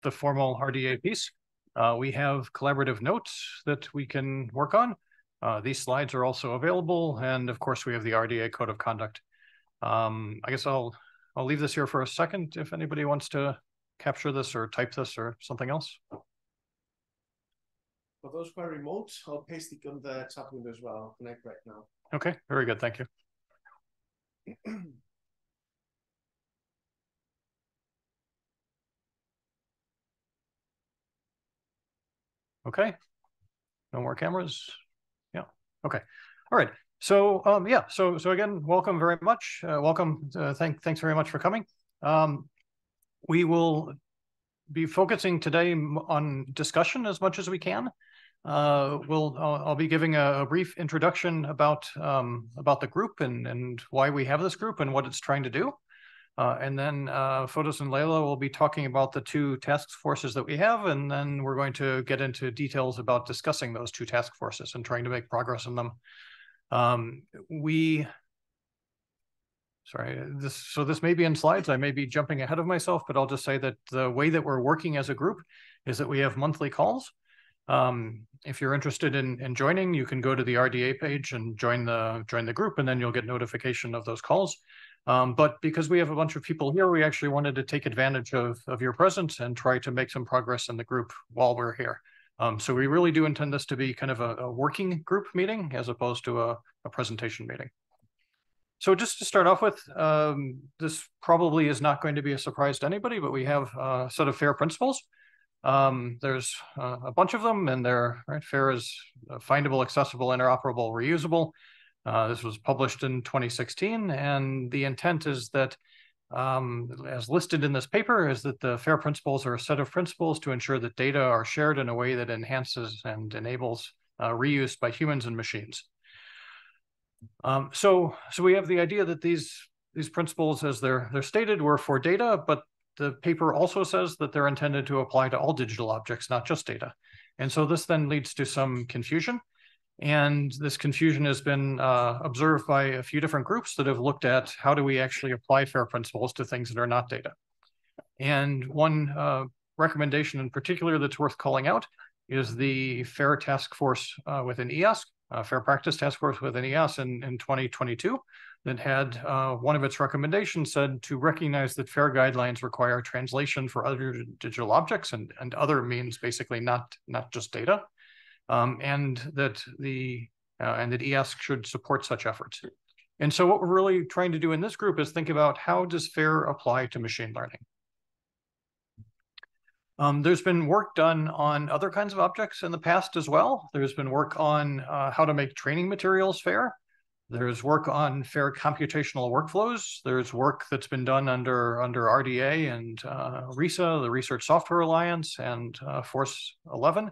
the formal RDA piece. We have collaborative notes that we can work on. These slides are also available, and of course we have the RDA code of conduct. I guess I'll leave this here for a second if anybody wants to capture this or type this or something else. For those who are remote, I'll paste it on the chat window as well. I'll connect right now. Okay, very good, thank you. Okay, no more cameras. Yeah, okay, all right. So yeah, so again, welcome very much. Welcome, thanks very much for coming. We will be focusing today on discussion as much as we can. I'll be giving a brief introduction about the group and why we have this group and what it's trying to do. And then Fotis and Leila will be talking about the two task forces that we have, and then we're going to get into details about discussing those two task forces and trying to make progress in them. This may be in slides. I may be jumping ahead of myself, but I'll just say that the way that we're working as a group is that we have monthly calls. If you're interested in joining, you can go to the RDA page and join the group, and then you'll get notification of those calls. But because we have a bunch of people here, we actually wanted to take advantage of your presence and try to make some progress in the group while we're here. So we really do intend this to be kind of a working group meeting as opposed to a presentation meeting. So just to start off with, this probably is not going to be a surprise to anybody, but we have a set of FAIR principles. There's a bunch of them, and they're right. FAIR is findable, accessible, interoperable, reusable. This was published in 2016, and the intent is that, as listed in this paper, is that the FAIR principles are a set of principles to ensure that data are shared in a way that enhances and enables reuse by humans and machines. So we have the idea that these principles, as they're stated, were for data, but the paper also says that they're intended to apply to all digital objects, not just data. And so this then leads to some confusion. And this confusion has been observed by a few different groups that have looked at how do we actually apply FAIR principles to things that are not data. And one recommendation in particular that's worth calling out is the FAIR task force within EASC, FAIR practice task force within EASC in 2022, that had one of its recommendations said to recognize that FAIR guidelines require translation for other digital objects and other means, basically not just data, and that EASC should support such efforts. And so what we're really trying to do in this group is think about how does FAIR apply to machine learning? There's been work done on other kinds of objects in the past as well. There's been work on how to make training materials FAIR. There's work on FAIR computational workflows. There's work that's been done under RDA and RISA, the Research Software Alliance, and Force 11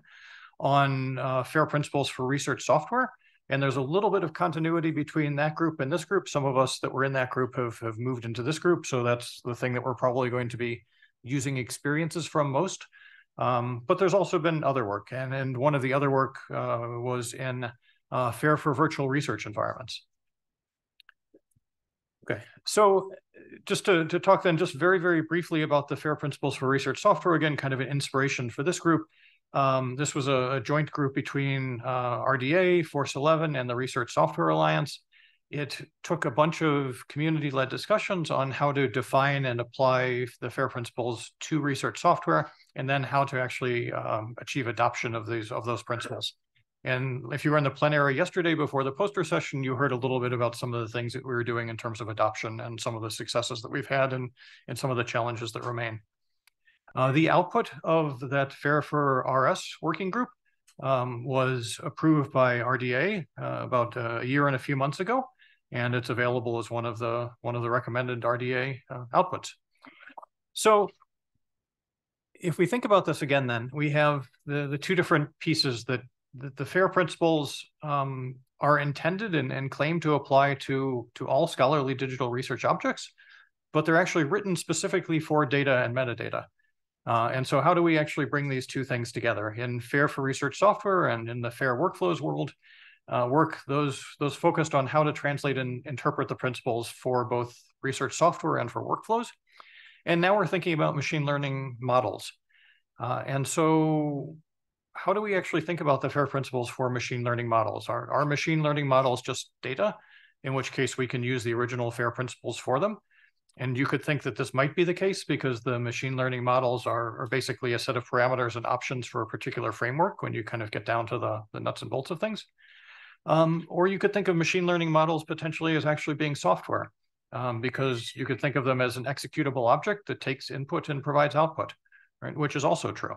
on FAIR principles for research software. And there's a little bit of continuity between that group and this group. Some of us that were in that group have moved into this group. So that's the thing that we're probably going to be using experiences from most. But there's also been other work. And one of the other work was in FAIR for virtual research environments. Okay, so just to talk then just very, very briefly about the FAIR principles for research software, again, kind of an inspiration for this group. This was a joint group between RDA, Force 11, and the Research Software Alliance. It took a bunch of community-led discussions on how to define and apply the FAIR principles to research software, and then how to actually achieve adoption of those principles. And if you were in the plenary yesterday before the poster session, you heard a little bit about some of the things that we were doing in terms of adoption and some of the successes that we've had and some of the challenges that remain. The output of that FAIR for RS working group was approved by RDA about a year and a few months ago, and it's available as one of the recommended RDA outputs. So if we think about this again, then we have the two different pieces that the FAIR principles are intended and claim to apply to all scholarly digital research objects, but they're actually written specifically for data and metadata. And so how do we actually bring these two things together? In FAIR for research software and in the FAIR workflows world, those focused on how to translate and interpret the principles for both research software and for workflows. And now we're thinking about machine learning models. And so how do we actually think about the FAIR principles for machine learning models? Are machine learning models just data, in which case we can use the original FAIR principles for them? And you could think that this might be the case because the machine learning models are basically a set of parameters and options for a particular framework when you kind of get down to the nuts and bolts of things. Or you could think of machine learning models potentially as actually being software, because you could think of them as an executable object that takes input and provides output, right? Which is also true.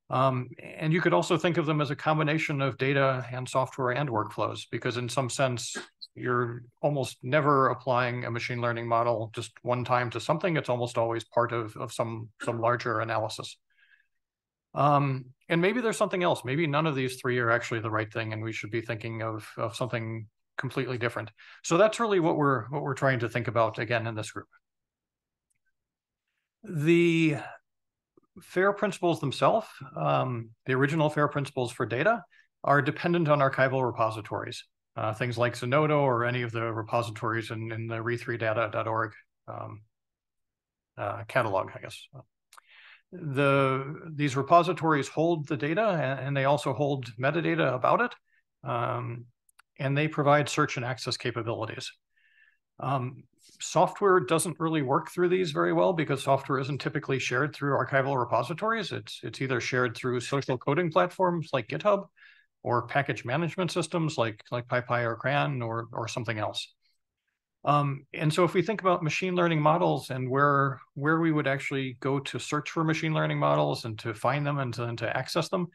And you could also think of them as a combination of data and software and workflows, because in some sense, you're almost never applying a machine learning model just one time to something. It's almost always part of some larger analysis. And maybe there's something else. Maybe none of these three are actually the right thing, and we should be thinking of something completely different. So that's really what we're trying to think about again in this group. The FAIR principles themselves, the original FAIR principles for data, are dependent on archival repositories, things like Zenodo or any of the repositories in the re3data.org catalog, I guess. These repositories hold the data, and they also hold metadata about it, and they provide search and access capabilities. Software doesn't really work through these very well because software isn't typically shared through archival repositories. It's either shared through social coding platforms like GitHub, or package management systems like PyPy or Cran or something else. And so if we think about machine learning models and where we would actually go to search for machine learning models and to find them and to access them,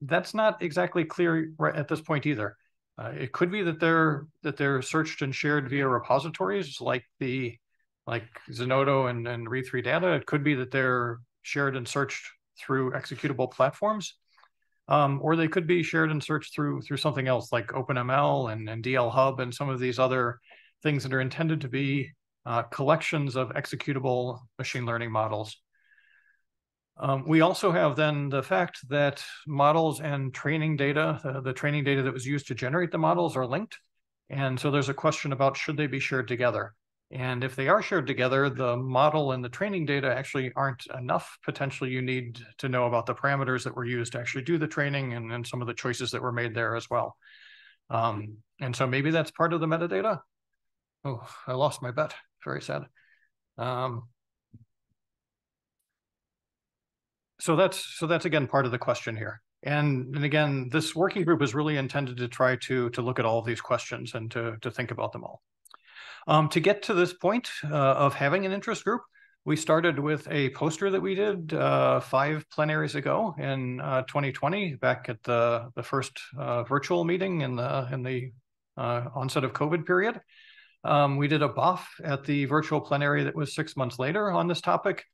that's not exactly clear right at this point either. It could be that they're searched and shared via repositories like Zenodo and re3data. It could be that they're shared and searched through executable platforms. Or they could be shared and searched through something else like OpenML and DL Hub and some of these other things that are intended to be collections of executable machine learning models. We also have then the fact that models and training data, the training data that was used to generate the models, are linked. And so there's a question about should they be shared together? And if they are shared together, the model and the training data actually aren't enough. Potentially, you need to know about the parameters that were used to actually do the training and some of the choices that were made there as well. And so maybe that's part of the metadata. Oh, I lost my bet. Very sad. So that's again part of the question here. And again, this working group is really intended to try to look at all of these questions and to think about them all. To get to this point of having an interest group, we started with a poster that we did 5 plenaries ago in 2020, back at the first virtual meeting in the onset of COVID period. We did a BOF at the virtual plenary that was 6 months later on this topic.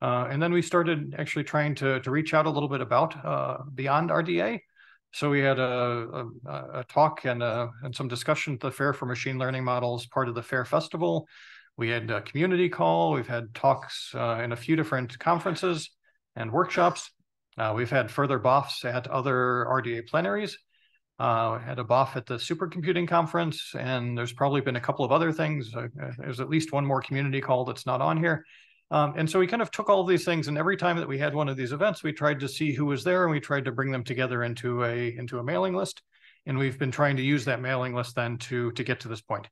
And then we started actually trying to reach out a little bit about beyond RDA. So we had a talk and some discussion at the Fair for Machine Learning Models, part of the FAIR Festival. We had a community call. We've had talks in a few different conferences and workshops. We've had further BOFs at other RDA plenaries. Had a BOF at the Supercomputing Conference, and there's probably been a couple of other things. There's at least one more community call that's not on here. And so we kind of took all of these things, and every time that we had one of these events, we tried to see who was there, and we tried to bring them together into a mailing list. And we've been trying to use that mailing list then to get to this point.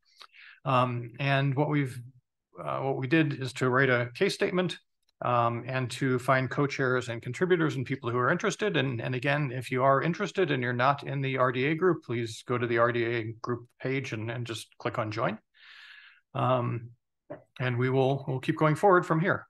And what we did is to write a case statement and to find co-chairs and contributors and people who are interested. And again, if you are interested and you're not in the RDA group, please go to the RDA group page and just click on join. And we'll keep going forward from here.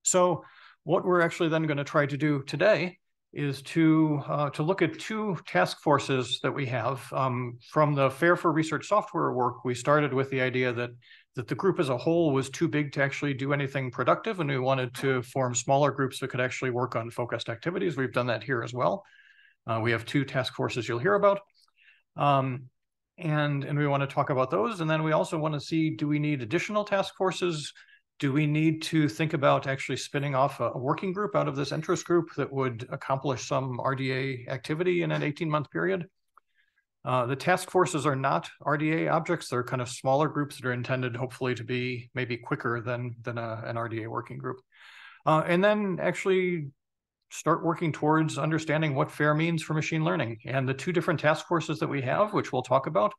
So what we're actually then going to try to do today is to look at 2 task forces that we have. From the FAIR for Research Software work, we started with the idea that the group as a whole was too big to actually do anything productive, and we wanted to form smaller groups that could actually work on focused activities. We've done that here as well. We have 2 task forces you'll hear about. And we want to talk about those. And then we also want to see, do we need additional task forces? Do we need to think about actually spinning off a working group out of this interest group that would accomplish some RDA activity in an 18-month period? The task forces are not RDA objects. They're kind of smaller groups that are intended, hopefully, to be maybe quicker than an RDA working group. And then actually start working towards understanding what FAIR means for machine learning. And the two different task forces that we have, which we'll talk about,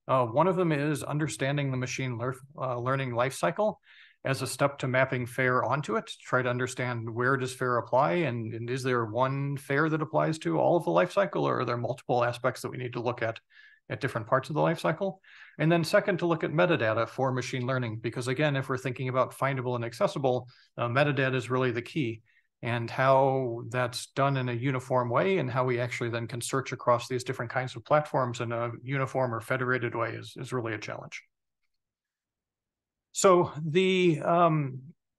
one of them is understanding the machine learning lifecycle as a step to mapping FAIR onto it, to try to understand where does FAIR apply, and is there one FAIR that applies to all of the lifecycle, or are there multiple aspects that we need to look at different parts of the lifecycle? And then second, to look at metadata for machine learning, because again, if we're thinking about findable and accessible, metadata is really the key. And how that's done in a uniform way, and how we actually then can search across these different kinds of platforms in a uniform or federated way is really a challenge. So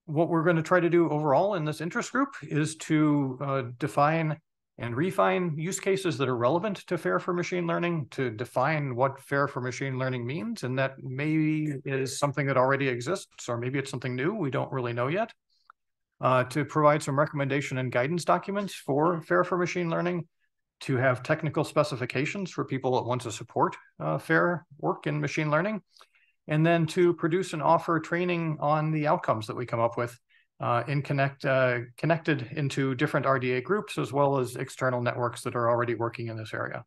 what we're going to try to do overall in this interest group is to define and refine use cases that are relevant to FAIR for machine learning, to define what FAIR for machine learning means, and that maybe is something that already exists, or maybe it's something new, we don't really know yet. To provide some recommendation and guidance documents for FAIR for machine learning, to have technical specifications for people that want to support FAIR work in machine learning, and then to produce and offer training on the outcomes that we come up with connected into different RDA groups, as well as external networks that are already working in this area.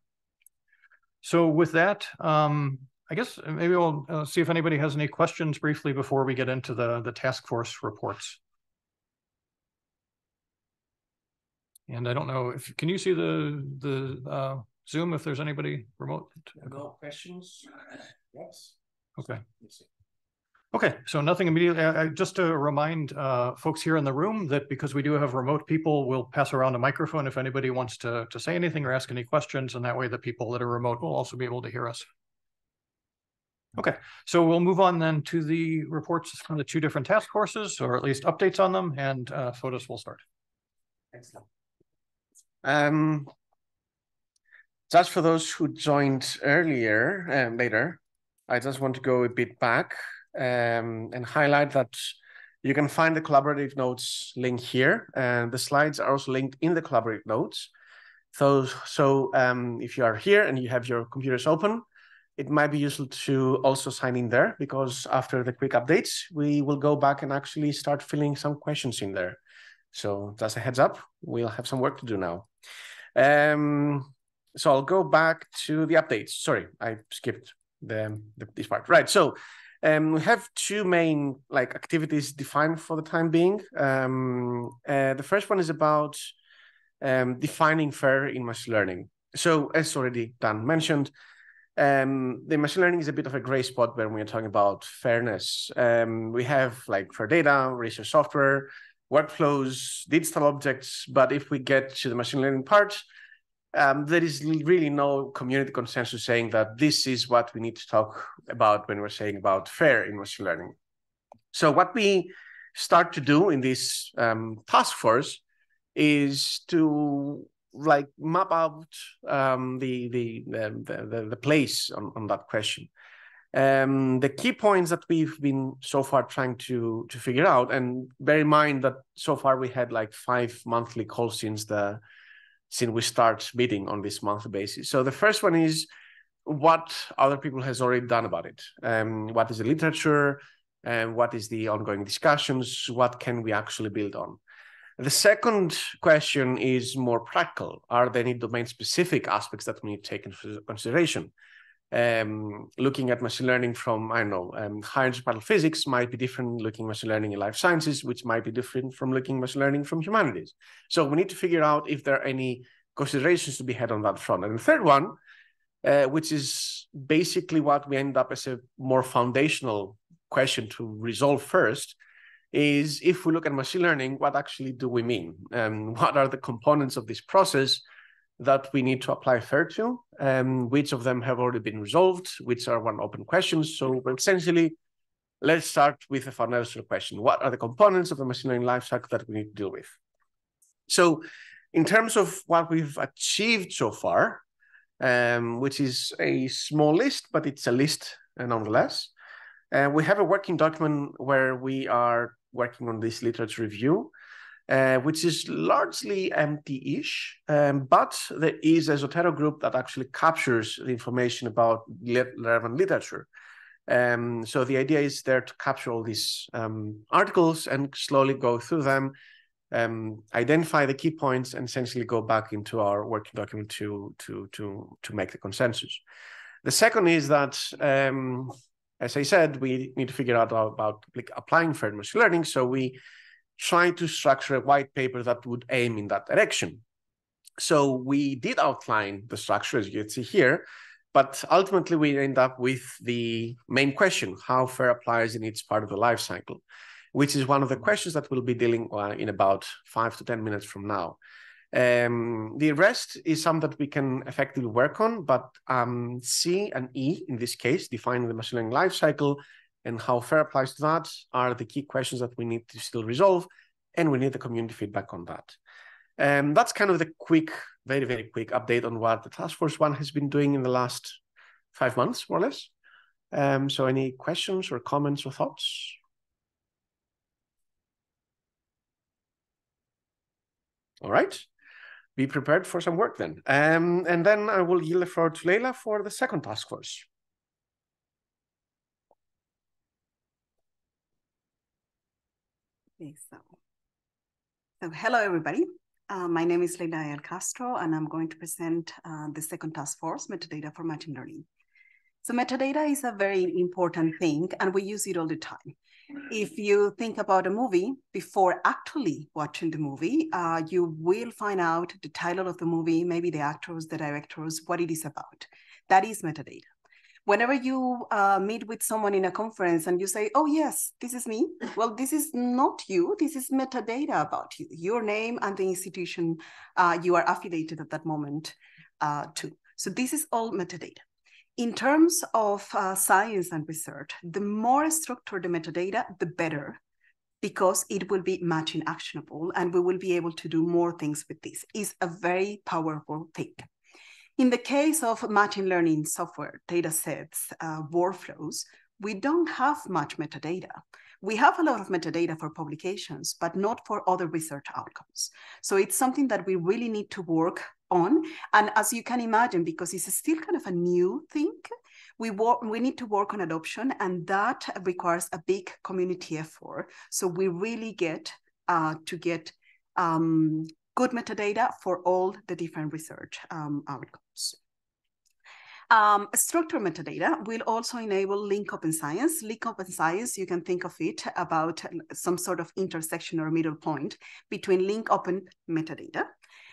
So with that, I guess maybe we'll see if anybody has any questions briefly before we get into the task force reports. And I don't know if, can you see the Zoom if there's anybody remote? No questions? Yes. Okay. Okay, so nothing immediately. Just to remind folks here in the room that because we do have remote people, we'll pass around a microphone if anybody wants to say anything or ask any questions, and that way the people that are remote will also be able to hear us. Okay, so we'll move on then to the reports from the two different task forces, or at least updates on them, and Fotis will start. Excellent. Just for those who joined earlier, later, I just want to go a bit back and highlight that you can find the collaborative notes link here, and the slides are also linked in the collaborative notes. So if you are here and you have your computers open, it might be useful to also sign in there, because after the quick updates, we will go back and actually start filling some questions in there. So just a heads up, we'll have some work to do now. So I'll go back to the updates. Sorry, I skipped this part. Right, so we have two main activities defined for the time being. The first one is about defining FAIR in machine learning. So as already Dan mentioned, the machine learning is a bit of a gray spot when we're talking about fairness. We have FAIR data, research software, workflows, digital objects, but if we get to the machine learning part, there is really no community consensus saying that this is what we need to talk about when we're saying about FAIR in machine learning. So what we start to do in this task force is to map out the place on that question. The key points that we've been so far trying to figure out, and bear in mind that so far we had 5 monthly calls since we start meeting on this monthly basis. So the first one is what other people has already done about it. What is the literature, and what is the ongoing discussions? What can we actually build on? The second question is more practical. Are there any domain-specific aspects that we need to take into consideration? Looking at machine learning from, I don't know, higher particle physics might be different looking at machine learning in life sciences, which might be different from looking at machine learning from humanities. So we need to figure out if there are any considerations to be had on that front. And the third one, which is basically what we end up as a more foundational question to resolve first, is if we look at machine learning, what actually do we mean? What are the components of this process that we need to apply FAIR to? Which of them have already been resolved? Which are one open questions? So essentially, let's start with a foundational question. What are the components of the machine learning lifecycle that we need to deal with? So in terms of what we've achieved so far, which is a small list, but it's a list nonetheless, we have a working document where we are working on this literature review, which is largely empty-ish, but there is a Zotero group that actually captures the information about relevant literature. So the idea is there to capture all these articles and slowly go through them identify the key points, and essentially go back into our working document to make the consensus. The second is that, as I said, we need to figure out about like applying FAIR machine learning. So we try to structure a white paper that would aim in that direction. So we did outline the structure, as you can see here, but ultimately we end up with the main question: how FAIR applies in each part of the life cycle, which is one of the questions that we'll be dealing in about 5 to 10 minutes from now. The rest is something that we can effectively work on, but C and E, in this case, defining the machine learning life cycle and how FAIR applies to that, are the key questions that we need to still resolve, and we need the community feedback on that. That's kind of the quick, very, very quick update on what the Task Force 1 has been doing in the last 5 months, more or less. So any questions or comments or thoughts? All right, be prepared for some work then. And then I will yield the floor to Leila for the second task force. Okay, so hello, everybody. My name is Leila Ayala Castro, and I'm going to present the second task force, metadata for machine learning. So metadata is a very important thing, and we use it all the time. If you think about a movie, before actually watching the movie, you will find out the title of the movie, maybe the actors, the directors, what it is about. That is metadata. Whenever you meet with someone in a conference and you say, oh, yes, this is me. Well, this is not you. This is metadata about you, your name and the institution you are affiliated at that moment to. So this is all metadata. In terms of science and research, the more structured the metadata, the better, because it will be matching actionable and we will be able to do more things with this. It's a very powerful thing. In the case of machine learning software, data sets, workflows, we don't have much metadata. We have a lot of metadata for publications, but not for other research outcomes. So it's something that we really need to work on. And as you can imagine, because it's still kind of a new thing, we need to work on adoption, and that requires a big community effort. So we really get to get good metadata for all the different research outcomes. Structured metadata will also enable link open science. Link open science, you can think of it about some sort of intersection or middle point between link open metadata,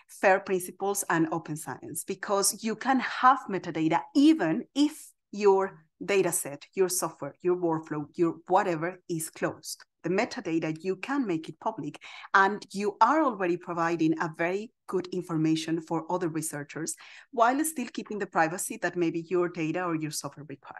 FAIR principles, and open science, because you can have metadata even if your data set, your software, your workflow, your whatever is closed. The metadata, you can make it public, and you are already providing a very good information for other researchers while still keeping the privacy that maybe your data or your software require.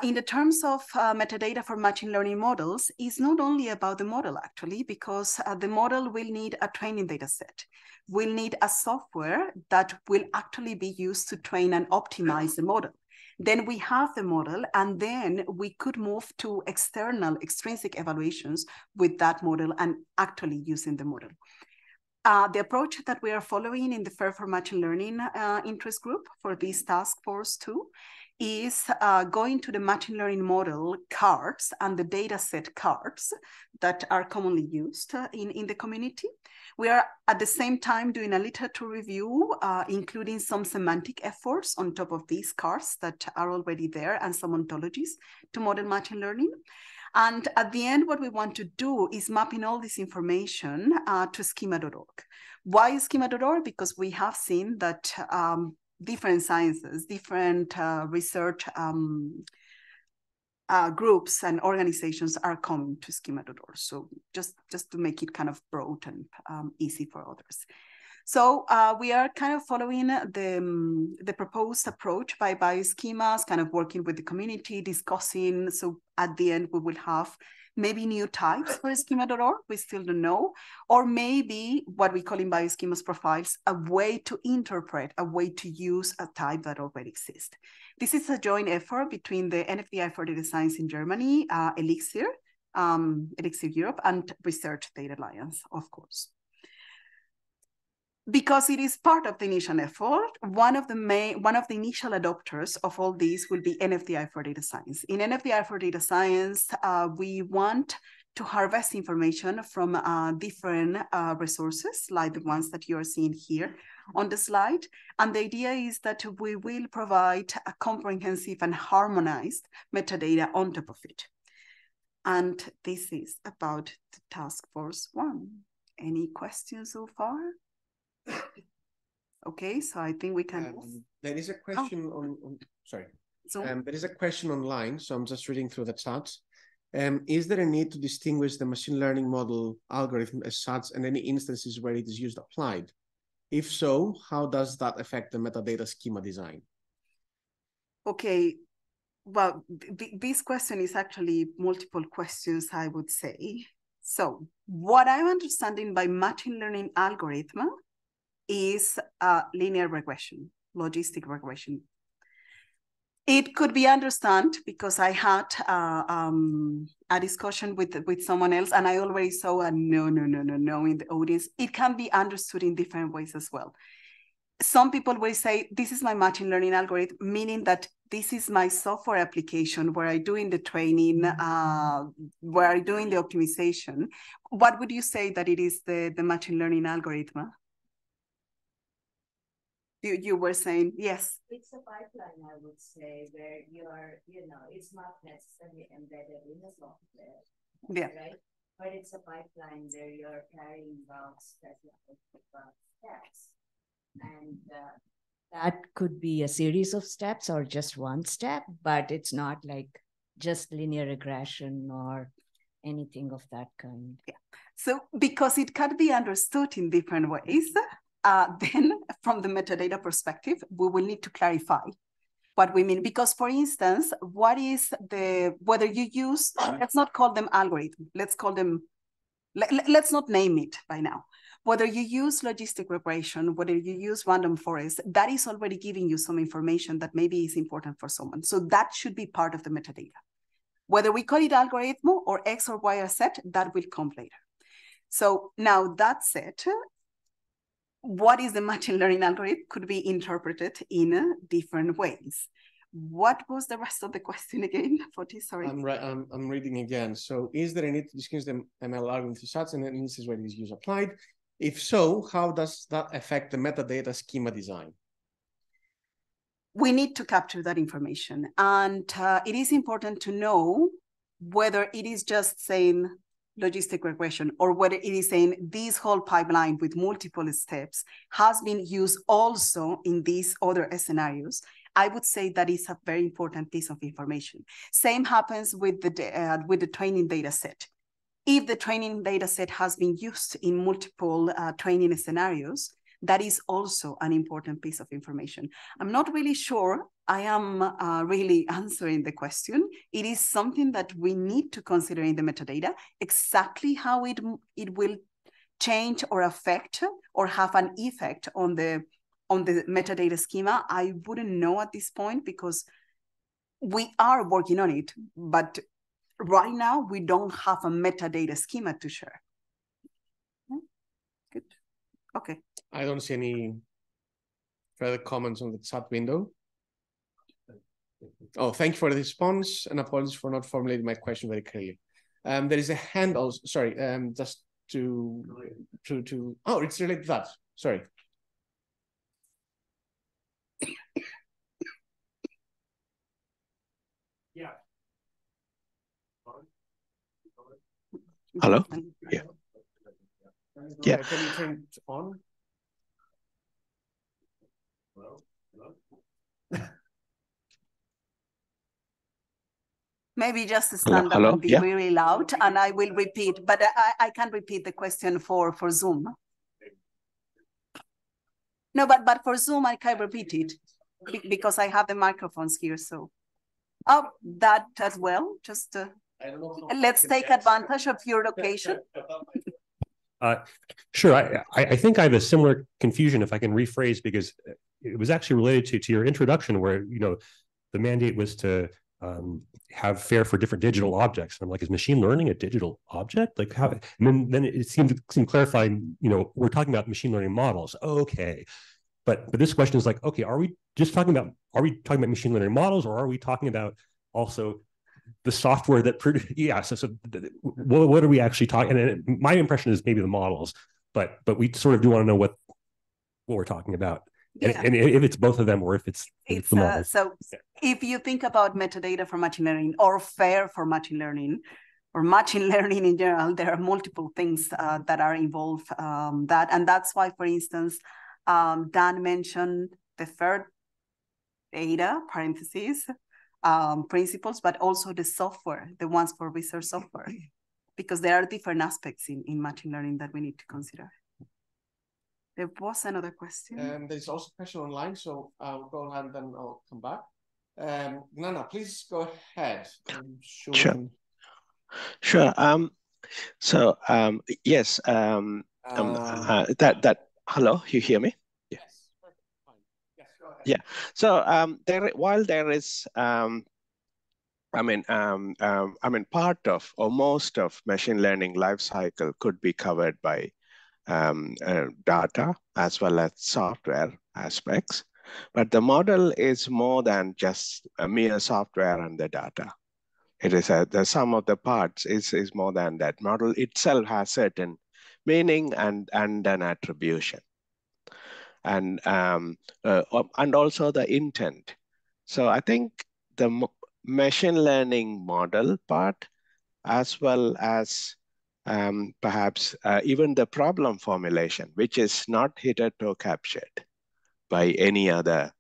In the terms of metadata for machine learning models, is not only about the model actually, because the model will need a training data set. We'll need a software that will actually be used to train and optimize the model. Then we have the model, and then we could move to external, extrinsic evaluations with that model and actually using the model. The approach that we are following in the FAIR for Machine Learning interest group for this task force 2 is going to the machine learning model cards and the data set cards that are commonly used in the community. We are at the same time doing a literature review, including some semantic efforts on top of these cards that are already there and some ontologies to model machine learning. And at the end, what we want to do is mapping all this information to schema.org. Why schema.org? Because we have seen that different sciences, different research groups and organizations are coming to schema.org. So just to make it kind of broad and easy for others. So we are kind of following the proposed approach by bioschemas, kind of working with the community, discussing. So at the end, we will have maybe new types for schema.org, we still don't know, or maybe what we call in bioschemas profiles, a way to interpret, a way to use a type that already exists. This is a joint effort between the NFDI for Data Science in Germany, Elixir Europe, and Research Data Alliance, of course. Because it is part of the initial effort, one of the initial adopters of all these will be NFDI for Data Science. In NFDI for Data Science, we want to harvest information from different resources, like the ones that you are seeing here on the slide. And the idea is that we will provide a comprehensive and harmonized metadata on top of it. And this is about the task force 1. Any questions so far? Okay, so I think we can. There is a question on sorry. So, there is a question online, so I'm just reading through the chat. Is there a need to distinguish the machine learning model algorithm as such and any instances where it is used applied? If so, how does that affect the metadata schema design? Okay, well, this question is actually multiple questions, I would say. So what I'm understanding by machine learning algorithm is linear regression, logistic regression. It could be understood because I had a discussion with someone else, and I already saw a no in the audience. It can be understood in different ways as well. Some people will say, this is my machine learning algorithm, meaning that this is my software application where I'm doing the training, where I'm doing the optimization. What would you say that it is the machine learning algorithm? You were saying, yes. It's a pipeline, I would say, where you're, it's not necessarily embedded in the software, right? But it's a pipeline where you're carrying out specific steps. And that could be a series of steps or just one step, but it's not like just linear regression or anything of that kind. Yeah. So because it can be understood in different ways, then from the metadata perspective, we will need to clarify what we mean. Because for instance, whether you use, let's not call them algorithm, let's call them, let's not name it by now. Whether you use logistic regression, whether you use random forest, that is already giving you some information that maybe is important for someone. So that should be part of the metadata. Whether we call it algorithm or X or Y or Z, that will come later. So now that said, what is the machine learning algorithm could be interpreted in different ways. What was the rest of the question again? Sorry. I'm reading again. So is there a need to distinguish the ML algorithm to such and instances where it is used applied? If so, how does that affect the metadata schema design? We need to capture that information. And it is important to know whether it is just saying logistic regression or whether it is saying this whole pipeline with multiple steps has been used also in these other scenarios. I would say that is a very important piece of information. Same happens with the training data set. If the training data set has been used in multiple training scenarios, that is also an important piece of information. I'm not really sure I am really answering the question. It is something that we need to consider in the metadata, exactly how it will change or affect or have an effect on the metadata schema. I wouldn't know at this point because we are working on it, but right now we don't have a metadata schema to share. Good. Okay. I don't see any further comments on the chat window. Oh, thank you for the response and apologies for not formulating my question very clearly. There is a hand also, sorry, just to oh, it's related to that, sorry. Yeah. Hello? Yeah. Yeah. Can you turn it on? Maybe just stand up and be really loud, and I will repeat, but I can repeat the question for Zoom. No, but for Zoom, I can repeat it because I have the microphones here, so. Oh, that as well, just let's take advantage of your location. Sure, I think I have a similar confusion if I can rephrase, because it was actually related to your introduction where, the mandate was to have FAIR for different digital objects. And I'm like, is machine learning a digital object? Like how? And then it seemed clarifying, we're talking about machine learning models. Okay. But this question is like, okay, are we talking about machine learning models, or are we talking about also the software that what are we actually talking? And my impression is maybe the models, but we sort of do want to know what we're talking about. Yeah. And if it's both of them or if it's the models. So if you think about metadata for machine learning or FAIR for machine learning, or machine learning in general, there are multiple things that are involved and that's why, for instance, Dan mentioned the FAIR data, parentheses, principles, but also the software, the ones for research software, because there are different aspects in machine learning that we need to consider. There was another question. There's also a question online, so I'll go ahead and then I'll come back. Nana, please go ahead. Sure. Sure. Yes. Hello, you hear me? Yeah. Yes. Fine. Yes, go ahead. Yeah. So while there is part of or most of machine learning lifecycle could be covered by data as well as software aspects, but the model is more than just a mere software and the data. It is the sum of the parts is more than that. Model itself has certain meaning and an attribution, and also the intent. So I think the machine learning model part, as well as perhaps even the problem formulation, which is not hitherto captured by any other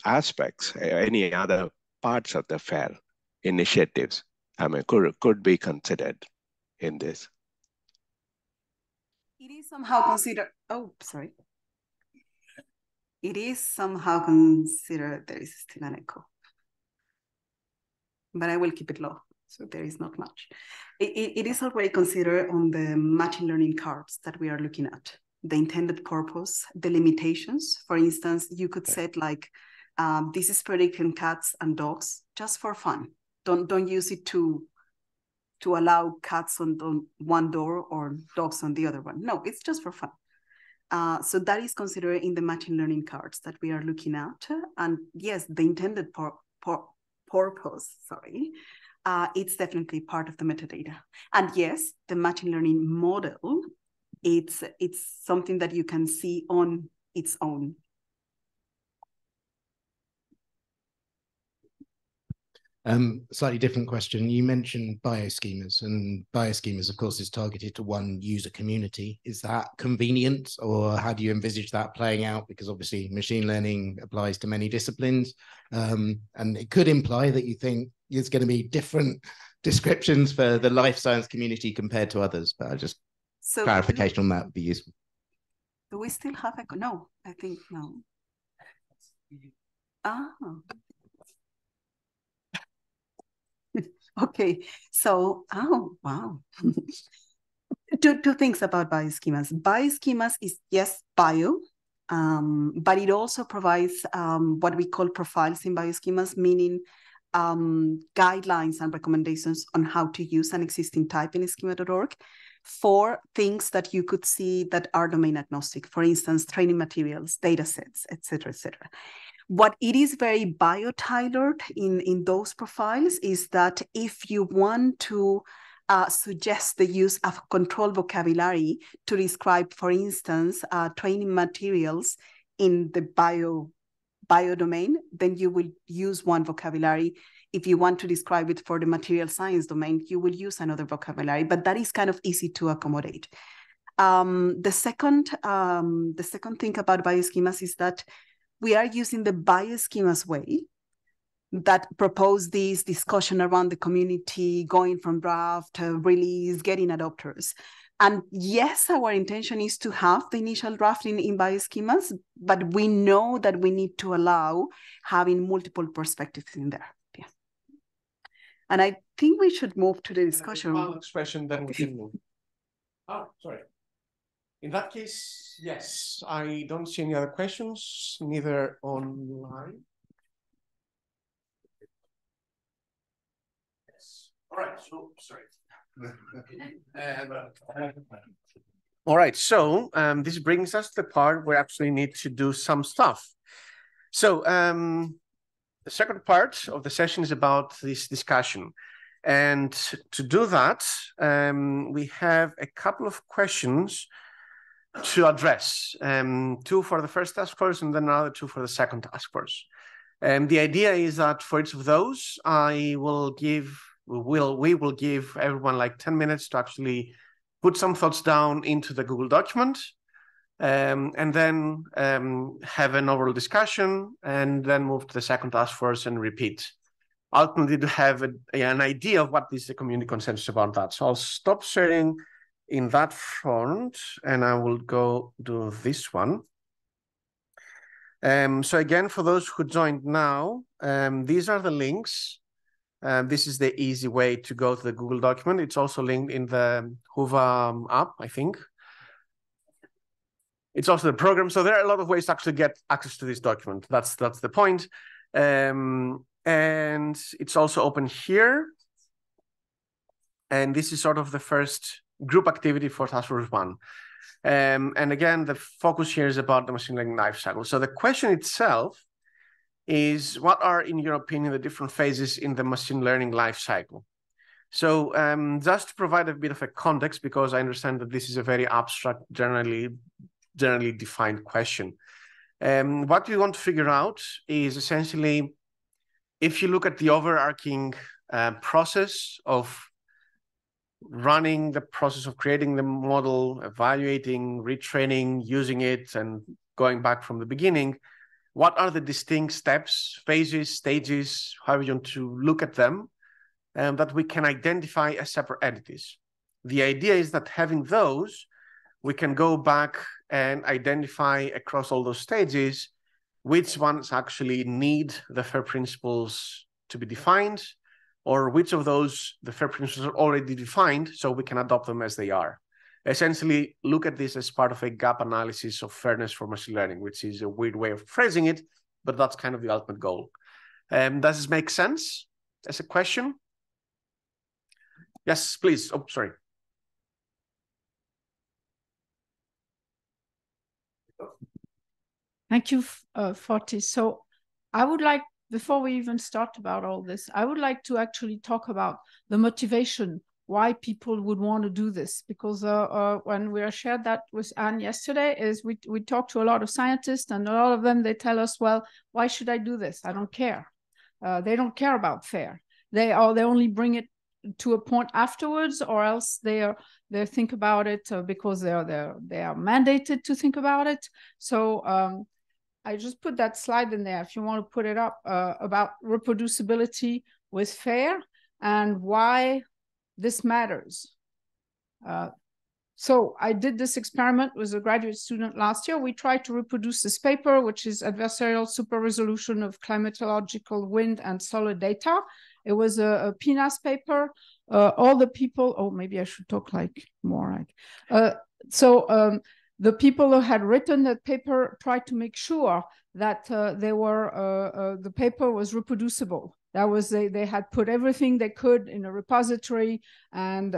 aspects, any other parts of the FAIR initiatives, could be considered in this. It is somehow considered, It is somehow considered, there is still an echo, but I will keep it low, so there is not much. It is already considered on the machine learning cards that we are looking at. The intended purpose, the limitations. For instance, you could set like, this is predicting cats and dogs just for fun. Don't use it to allow cats on one door or dogs on the other one. No, it's just for fun. So that is considered in the machine learning cards that we are looking at. And yes, the intended purpose, it's definitely part of the metadata. And yes, the machine learning model, it's something that you can see on its own. Slightly different question. You mentioned bioschemas, and bioschemas, of course, is targeted to one user community. Is that convenient, or how do you envisage that playing out? Because obviously machine learning applies to many disciplines, and it could imply that you think there's going to be different descriptions for the life science community compared to others. But clarification on that would be useful. Do we still have a... No, I think no. Okay, so, wow. Two things about bioschemas. Bioschemas is, yes, bio, but it also provides what we call profiles in bioschemas, meaning guidelines and recommendations on how to use an existing type in schema.org for things that you could see that are domain agnostic. For instance, training materials, data sets, et cetera, et cetera. What it is very bio-tailored in those profiles is that if you want to suggest the use of controlled vocabulary to describe, for instance, training materials in the bio domain, then you will use one vocabulary. If you want to describe it for the material science domain, you will use another vocabulary, but that is kind of easy to accommodate. The second thing about bioschemas is that we are using the bioschemas way that propose this discussion around the community, going from draft to release, getting adopters. And yes, our intention is to have the initial drafting in bioschemas, but we know that we need to allow having multiple perspectives in there. Yeah. And I think we should move to the discussion. Final expression, then we can move. Oh, sorry. In that case, yes, I don't see any other questions, neither online. Yes. All right. So, sorry. All right. So this brings us to the part where we actually need to do some stuff. So the second part of the session is about this discussion. And to do that, we have a couple of questions to address, two for the first task force and then another two for the second task force. And the idea is that for each of those, we will give everyone like 10 minutes to actually put some thoughts down into the Google document, and then have an overall discussion, and then move to the second task force and repeat. Ultimately, to have an idea of what is the community consensus about that. So I'll stop sharing in that front, and I will go do this one. So again, for those who joined now, these are the links. This is the easy way to go to the Google document. It's also linked in the Hoover app, I think. It's also the program. So there are a lot of ways to actually get access to this document. That's the point. And it's also open here. And this is sort of the first group activity for Task Force 1. And again, the focus here is about the machine learning lifecycle. So the question itself is, what are, in your opinion, the different phases in the machine learning lifecycle? So just to provide a bit of a context, because I understand that this is a very abstract, generally defined question. What we want to figure out is essentially, if you look at the overarching process of running the process of creating the model, evaluating, retraining, using it, and going back from the beginning, what are the distinct steps, phases, stages, however you want to look at them, that we can identify as separate entities? The idea is that having those, we can go back and identify across all those stages which ones actually need the FAIR principles to be defined, or which of those the FAIR principles are already defined, so we can adopt them as they are. Essentially, look at this as part of a gap analysis of fairness for machine learning, which is a weird way of phrasing it, but that's kind of the ultimate goal. Does this make sense as a question? Yes, please. Oh, sorry. Thank you, Forti. So I would like, before we even start about all this, I would like to actually talk about the motivation, why people would want to do this. Because when we shared that with Anne yesterday, is we talked to a lot of scientists, and a lot of them, they tell us, well, why should I do this? I don't care. They don't care about FAIR. They only bring it to a point afterwards, or else they think about it because they are mandated to think about it. So I just put that slide in there if you want to put it up, about reproducibility with FAIR and why this matters. So I did this experiment with a graduate student last year. We tried to reproduce this paper, which is adversarial super resolution of climatological wind and solar data. It was a PNAS paper. All the people, oh, maybe I should talk like more like, the people who had written that paper tried to make sure that the paper was reproducible. That was, they had put everything they could in a repository, and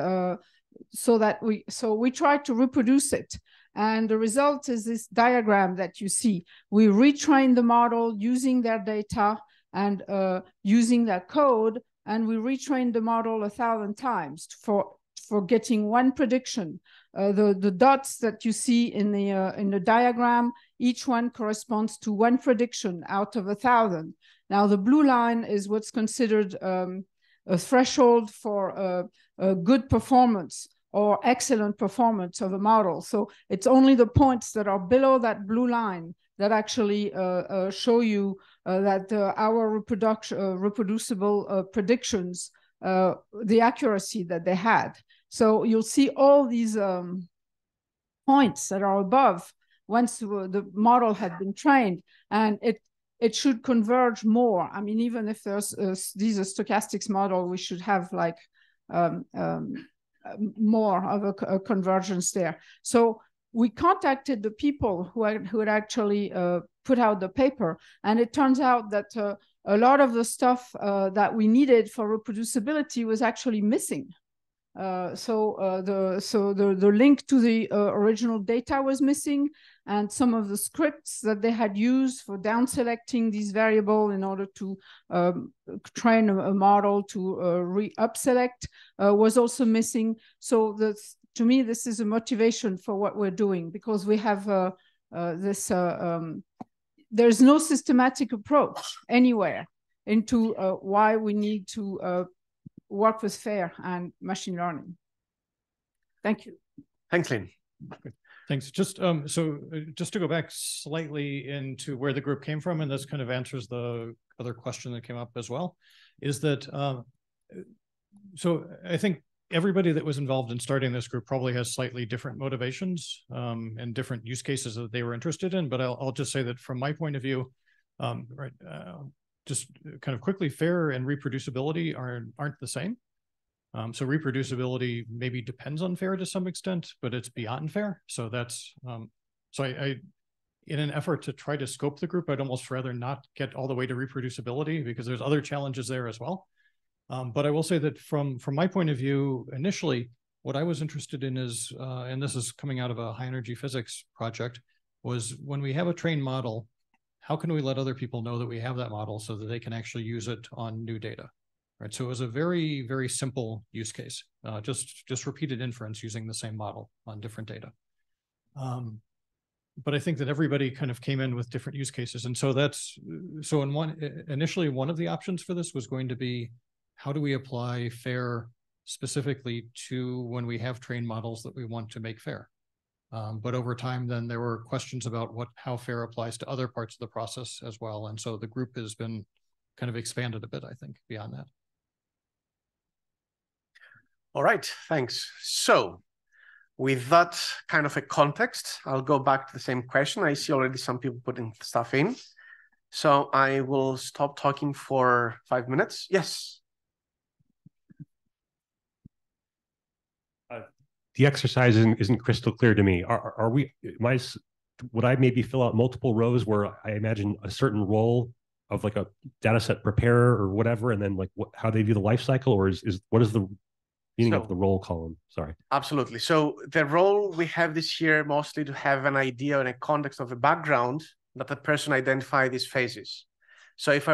so we tried to reproduce it. And the result is this diagram that you see. We retrained the model using their data and using their code, and we retrained the model 1,000 times for getting one prediction. The dots that you see in the diagram, each one corresponds to one prediction out of 1,000. Now the blue line is what's considered a threshold for a good performance or excellent performance of a model. So it's only the points that are below that blue line that actually show you that our reproducible predictions, the accuracy that they had. So you'll see all these points that are above once the model had been trained, and it should converge more. I mean, even if there's these are stochastics model, we should have like more of a convergence there. So we contacted the people who had actually put out the paper, and it turns out that a lot of the stuff that we needed for reproducibility was actually missing. The link to the original data was missing, and some of the scripts that they had used for down selecting these variable in order to train a model to re-up select was also missing. So to me, this is a motivation for what we're doing, because we have there's no systematic approach anywhere into why we need to work with FAIR and machine learning. Thank you. Thanks, Lynn. Thanks. Just just to go back slightly into where the group came from, and this kind of answers the other question that came up as well, is that so I think everybody that was involved in starting this group probably has slightly different motivations and different use cases that they were interested in. But I'll just say that from my point of view, just kind of quickly, FAIR and reproducibility aren't the same. So reproducibility maybe depends on FAIR to some extent, but it's beyond FAIR. So that's so I in an effort to try to scope the group, I'd almost rather not get all the way to reproducibility, because there's other challenges there as well. But I will say that from my point of view, initially, what I was interested in is, and this is coming out of a high energy physics project, was when we have a trained model, how can we let other people know that we have that model so that they can actually use it on new data, right? So it was a very, very simple use case, just repeated inference using the same model on different data. But I think that everybody kind of came in with different use cases. And so initially one of the options for this was going to be, how do we apply FAIR specifically to when we have trained models that we want to make FAIR? But over time, then there were questions about how FAIR applies to other parts of the process as well. And so the group has been kind of expanded a bit, I think, beyond that. All right, thanks. So with that kind of a context, I'll go back to the same question. I see already some people putting stuff in. So I will stop talking for 5 minutes. Yes. The exercise isn't crystal clear to me. Would I maybe fill out multiple rows where I imagine a certain role of like a data set preparer or whatever, and then like how they view the life cycle, or what is the meaning of the role column? Sorry. Absolutely. So the role we have this year mostly to have an idea and a context of a background that the person identify these phases. So if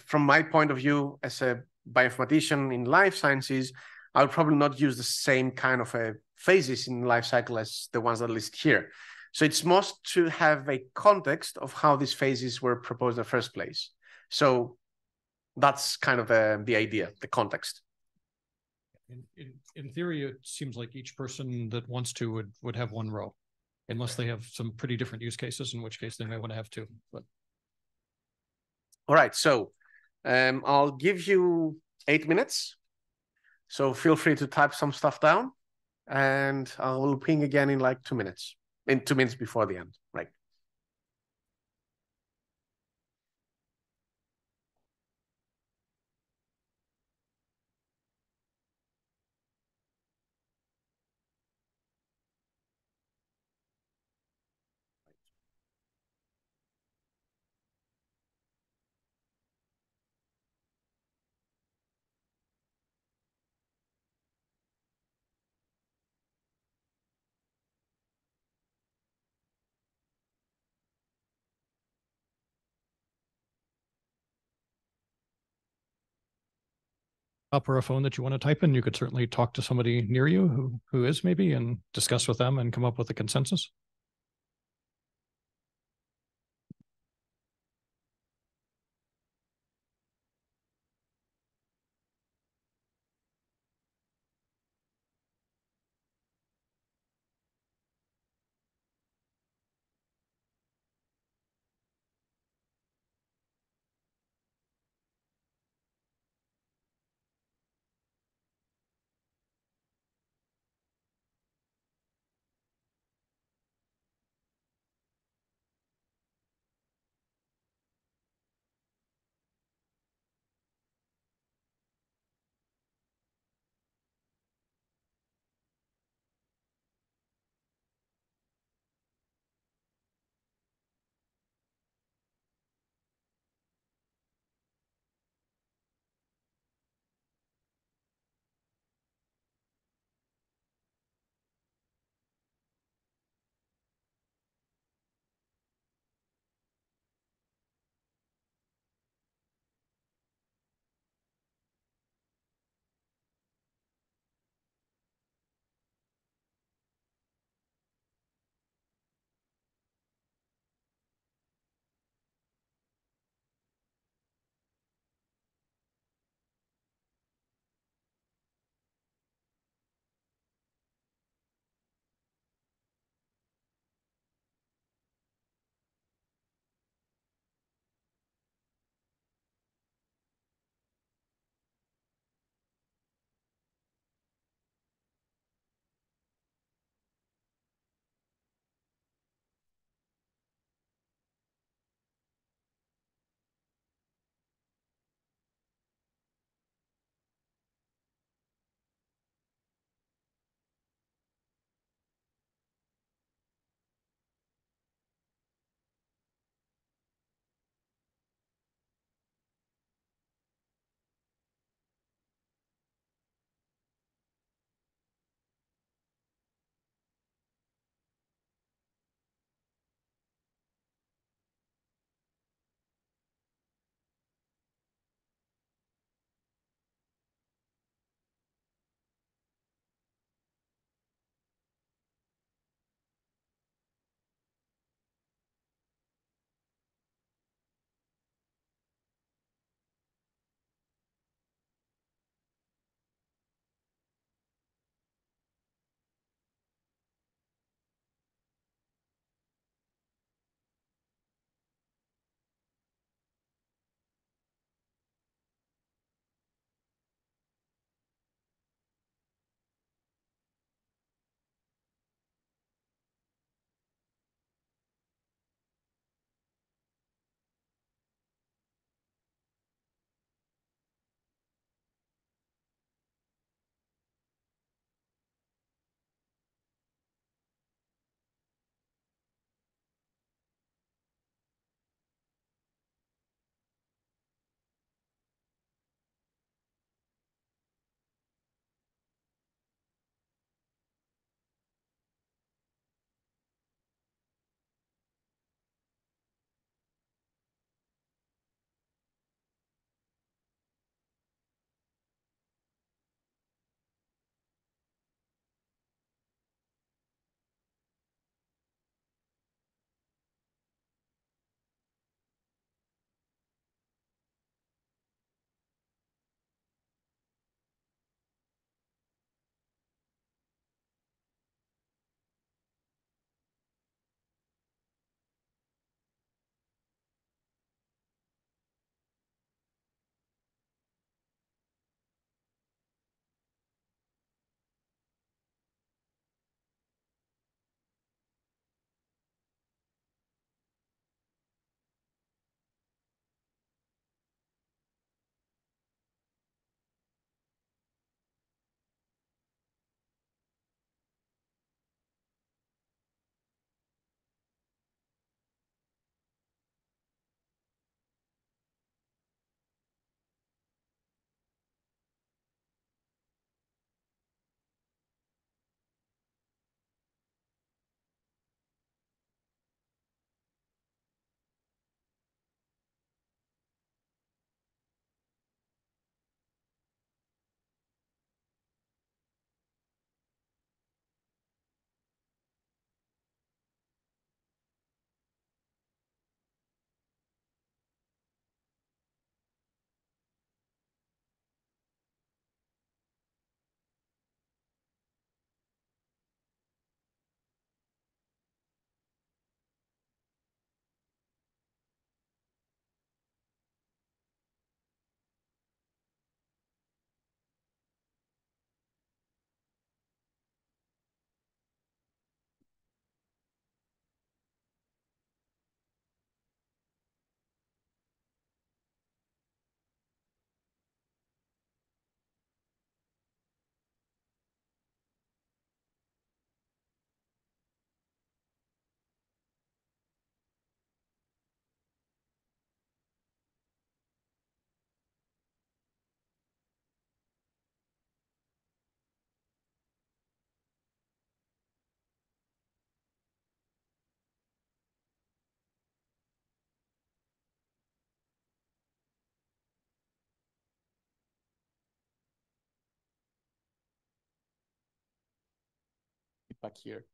from my point of view as a bioinformatician in life sciences, I would probably not use the same kind of phases in life cycle as the ones that list here. So it's most to have a context of how these phases were proposed in the first place. So that's kind of the idea, the context. In theory, it seems like each person that wants to would have one row, unless they have some pretty different use cases, in which case they may want to have two. But all right, so I'll give you 8 minutes. So feel free to type some stuff down, and I will ping again in like 2 minutes, in 2 minutes before the end, right? up or a phone that you want to type in, you could certainly talk to somebody near you who is maybe, and discuss with them and come up with a consensus. back here.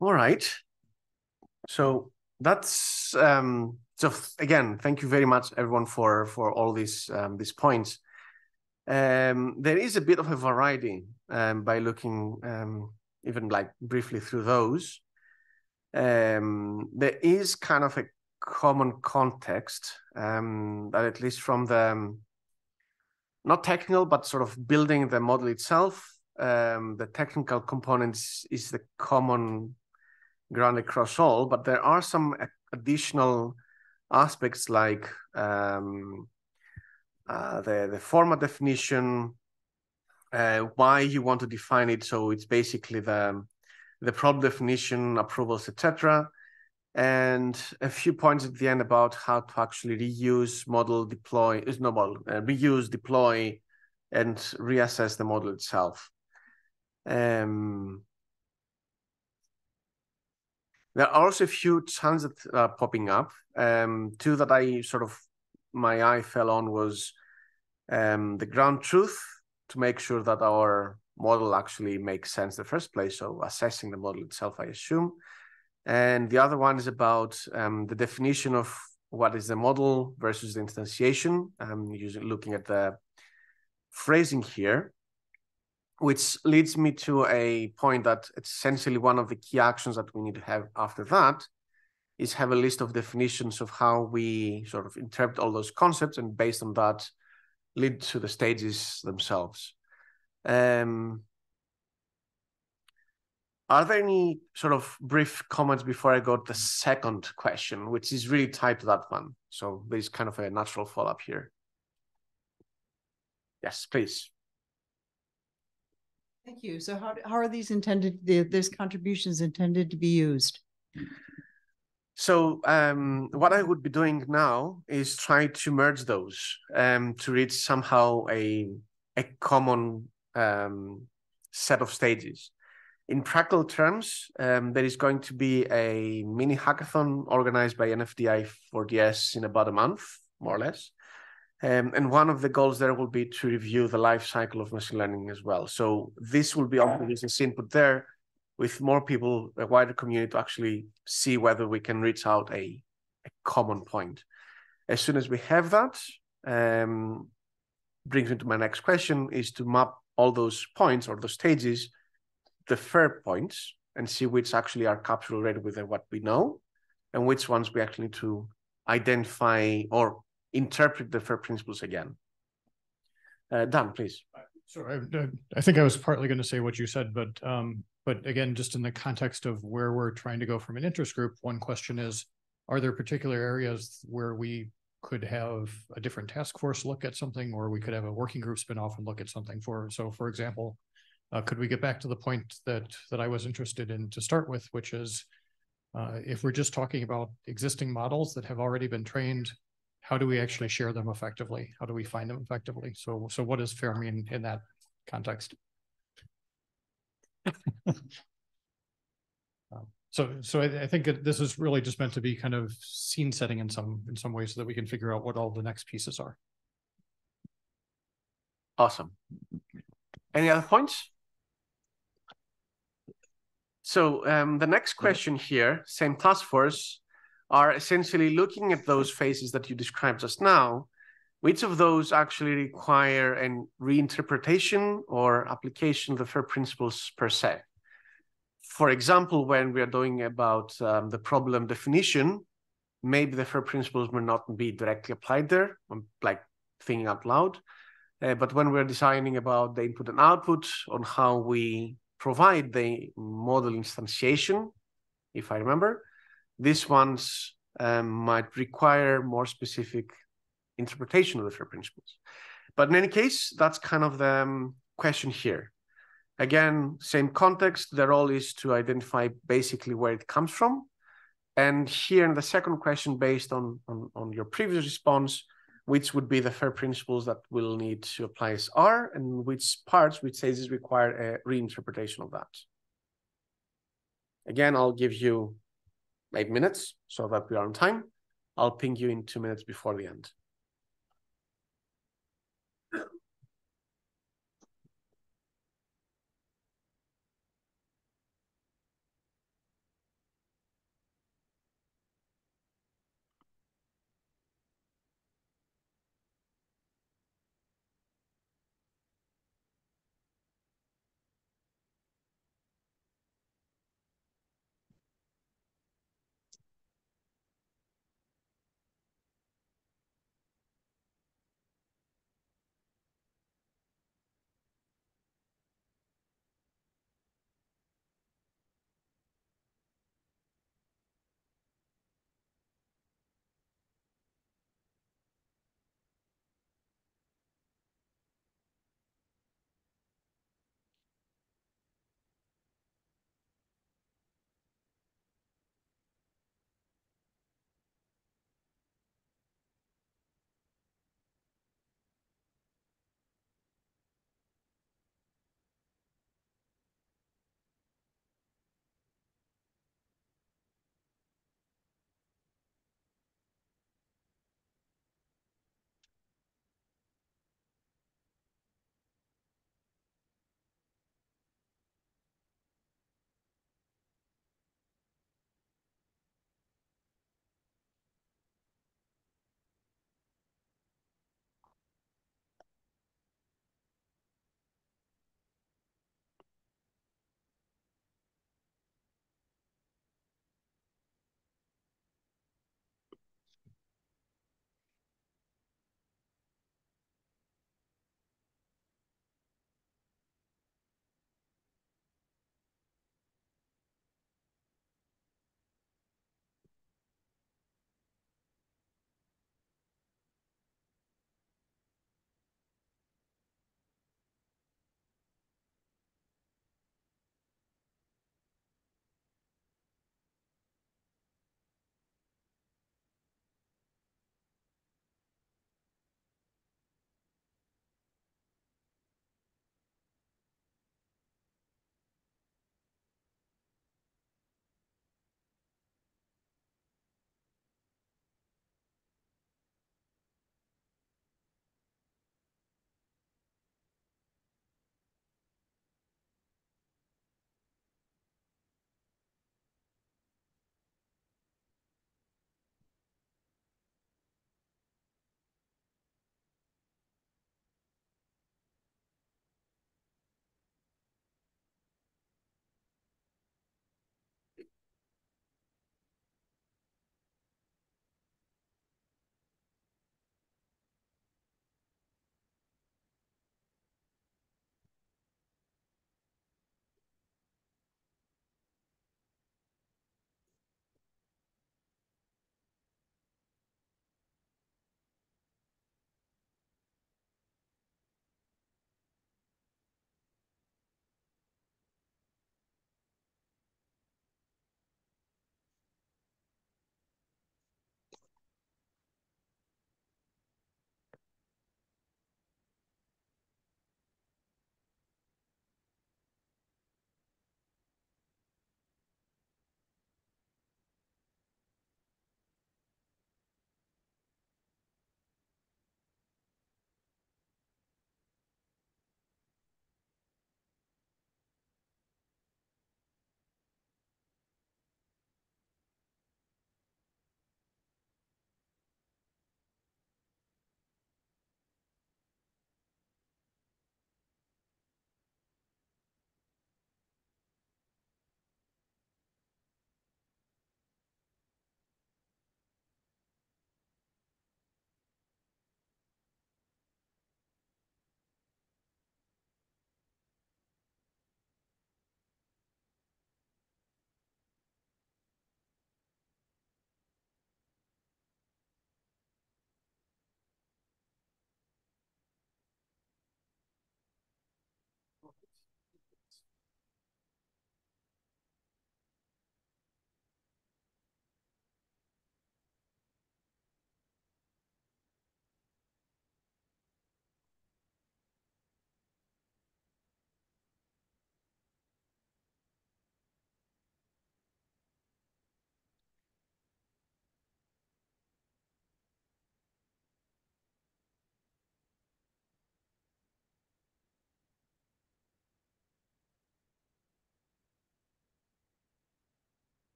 All right. So that's so again, thank you very much everyone for all these points. There is a bit of a variety by looking even like briefly through those. There is kind of a common context that at least from the not technical but sort of building the model itself, the technical components is the common ground across all, but there are some additional aspects like the format definition, why you want to define it. So it's basically the problem definition, approvals, etc. And a few points at the end about how to actually reuse, model, deploy, reuse, deploy, and reassess the model itself. There are also a few chunks that are popping up. Two that my eye fell on was the ground truth, to make sure that our model actually makes sense in the first place. So assessing the model itself, I assume. And the other one is about the definition of what is the model versus the instantiation, looking at the phrasing here, which leads me to a point that essentially one of the key actions that we need to have after that is have a list of definitions of how we sort of interpret all those concepts, and based on that, lead to the stages themselves. Are there any sort of brief comments before I go to the second question, which is really tied to that one? So there's kind of a natural follow-up here. Yes, please. Thank you. So how are these these contributions intended to be used? So what I would be doing now is try to merge those to reach somehow a common set of stages. In practical terms, there is going to be a mini hackathon organized by FAIR4DS in about a month, more or less. And one of the goals there will be to review the life cycle of machine learning as well. So this will be also used as input there, with more people, a wider community, to actually see whether we can reach out a common point. As soon as we have that, brings me to my next question, is to map all those points or those stages, the FAIR points, and see which actually are captured already with what we know, and which ones we actually need to identify or interpret the FAIR principles again. Dan, please. So I think I was partly going to say what you said, but again, just in the context of where we're trying to go from an interest group, one question is, are there particular areas where we could have a different task force look at something, or we could have a working group spin off and look at something so for example, could we get back to the point that I was interested in to start with, which is If we're just talking about existing models that have already been trained, how do we actually share them effectively? How do we find them effectively? So what does FAIR mean in that context? So I think this is really just meant to be kind of scene setting in some ways so that we can figure out what all the next pieces are. Awesome. Any other points? So the next question here, same task force, are essentially looking at those phases that you described just now. Which of those actually require a reinterpretation or application of the FAIR principles per se? For example, when we are doing about the problem definition, maybe the FAIR principles may not be directly applied there. I'm like thinking out loud. But when we're designing about the input and output on how we provide the model instantiation, if I remember, these ones might require more specific interpretation of the FAIR principles. But in any case, that's kind of the question here. Again, same context, the role is to identify basically where it comes from. And here in the second question, based on your previous response, which would be the FAIR principles that we'll need to apply as R, and which parts which says require a reinterpretation of that. Again, I'll give you 8 minutes so that we are on time. I'll ping you in 2 minutes before the end.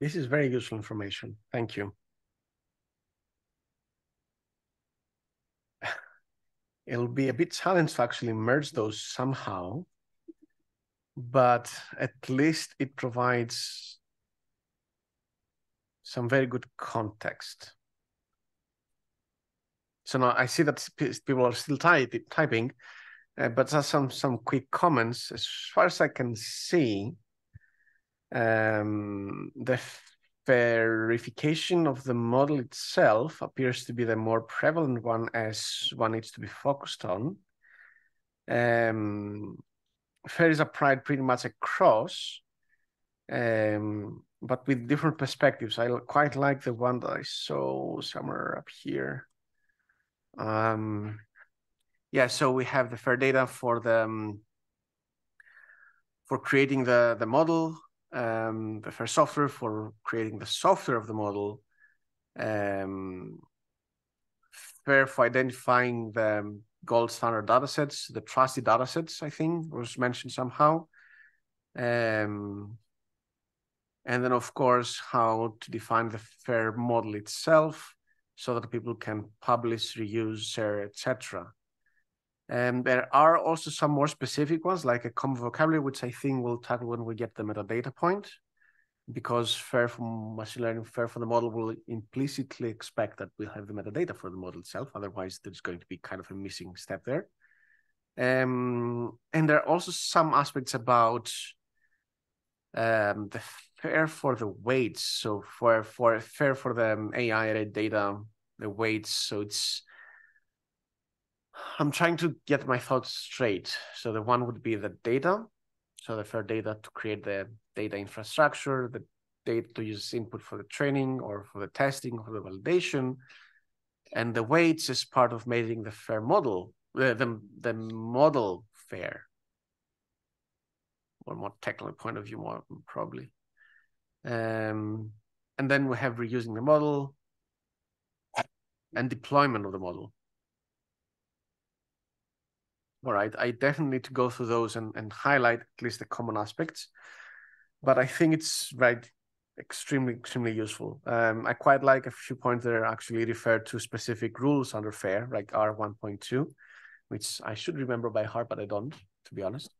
This is very useful information. Thank you. It'll be a bit challenged to actually merge those somehow, but at least it provides some very good context. So now I see that people are still typing, but just some quick comments. As far as I can see, the verification of the model itself appears to be the more prevalent one, as one needs to be focused on. FAIR is applied pretty much across, but with different perspectives. I quite like the one that I saw somewhere up here. Yeah, so we have the FAIR data for the for creating the model, the FAIR software for creating the software of the model, FAIR for identifying the gold standard datasets, the trusted datasets, I think was mentioned somehow. And then, of course, how to define the FAIR model itself so that people can publish, reuse, share, etc. And there are also some more specific ones, like a common vocabulary, which I think we'll tackle when we get the metadata point, because FAIR for machine learning, FAIR for the model will implicitly expect that we'll have the metadata for the model itself. Otherwise, there's going to be kind of a missing step there. And there are also some aspects about the FAIR for the weights. So for FAIR for the AI data, the weights. So it's, I'm trying to get my thoughts straight. So the one would be the data. So the FAIR data to create the data infrastructure, the data to use input for the training or for the testing or the validation. And the weights is part of making the FAIR model, the model FAIR. Or more technical point of view, more probably. And then we have reusing the model and deployment of the model. All right, I definitely need to go through those and highlight at least the common aspects, but I think it's extremely useful. I quite like a few points that are actually referred to specific rules under FAIR, like R1.2, which I should remember by heart, but I don't, to be honest.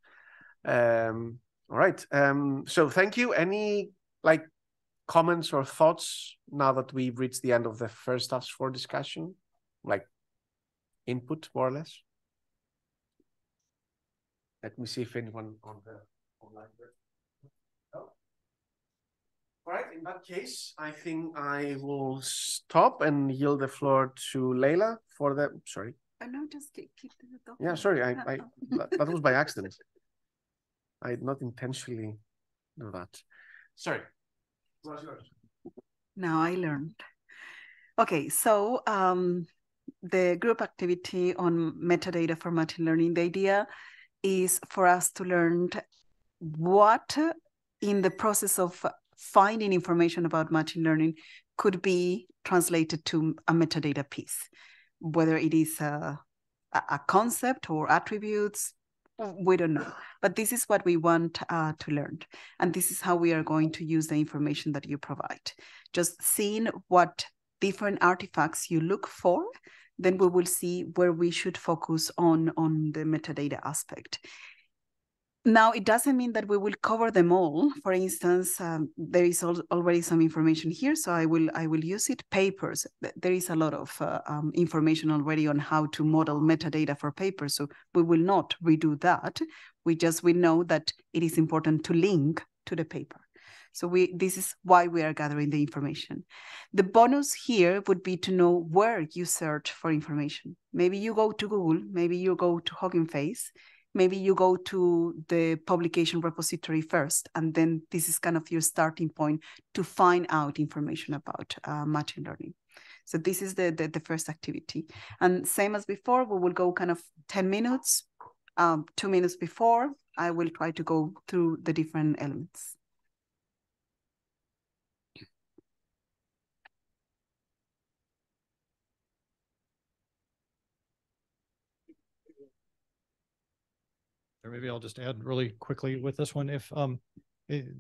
All right, so thank you. Any comments or thoughts now that we've reached the end of the first task force discussion, like input more or less? Let me see if anyone on the online. Oh. All right, in that case, I think I will stop and yield the floor to Leila for the, sorry. No, just keep the document. Yeah, sorry, that was by accident. I did not intentionally do that. Sorry. What's yours? Now I learned. Okay, so the group activity on metadata for machine learning, the idea is for us to learn what in the process of finding information about machine learning could be translated to a metadata piece, whether it is a concept or attributes, we don't know. But this is what we want to learn. And this is how we are going to use the information that you provide. Just seeing what different artifacts you look for, then we will see where we should focus on the metadata aspect. Now, it doesn't mean that we will cover them all. For instance, there is already some information here, so I will use it. Papers, there is a lot of information already on how to model metadata for papers, so we will not redo that. We know that it is important to link to the paper. So this is why we are gathering the information. The bonus here would be to know where you search for information. Maybe you go to Google, maybe you go to Hugging Face, maybe you go to the publication repository first, and then this is kind of your starting point to find out information about machine learning. So this is the first activity. And same as before, we will go kind of 10 minutes, 2 minutes before, I will try to go through the different elements. Or maybe I'll just add really quickly with this one. If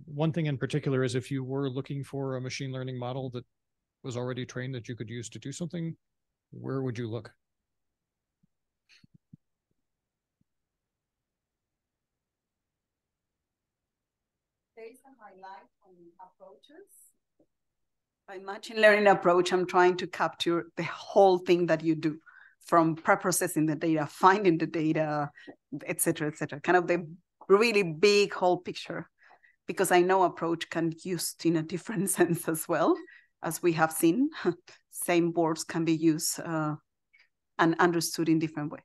One thing in particular is if you were looking for a machine learning model that was already trained that you could use to do something, where would you look? There is a highlight on approaches. By machine learning approach, I'm trying to capture the whole thing that you do, from pre-processing the data, finding the data, et cetera, kind of the really big whole picture. Because I know approach can be used in a different sense as well, as we have seen. Same words can be used and understood in different ways.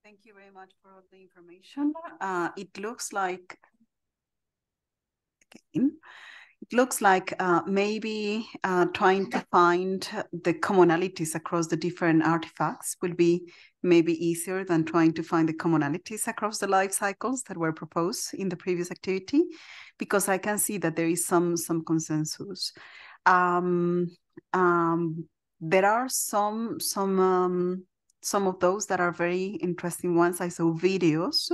Thank you very much for all the information. It looks like, maybe trying to find the commonalities across the different artifacts will be maybe easier than trying to find the commonalities across the life cycles that were proposed in the previous activity, because I can see that there is some consensus. There are some of those that are very interesting ones. I saw videos,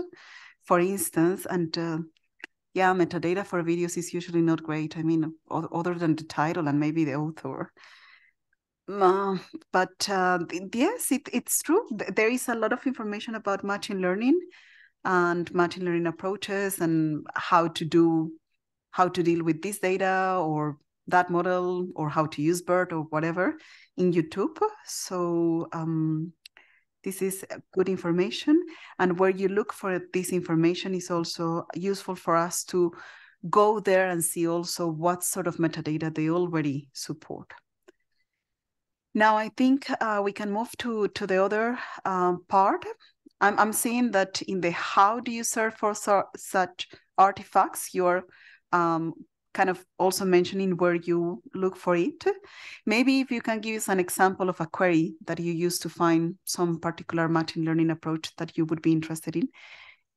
for instance, and yeah, metadata for videos is usually not great. I mean, other than the title and maybe the author. But yes, it's true. There is a lot of information about machine learning and machine learning approaches and how to deal with this data or that model or how to use BERT or whatever in YouTube. So this is good information. And where you look for this information is also useful for us to go there and see also what sort of metadata they already support. Now, I think we can move to the other part. I'm seeing that in the how do you search for such artifacts, you're kind of also mentioning where you look for it. Maybe if you can give us an example of a query that you use to find some particular machine learning approach that you would be interested in,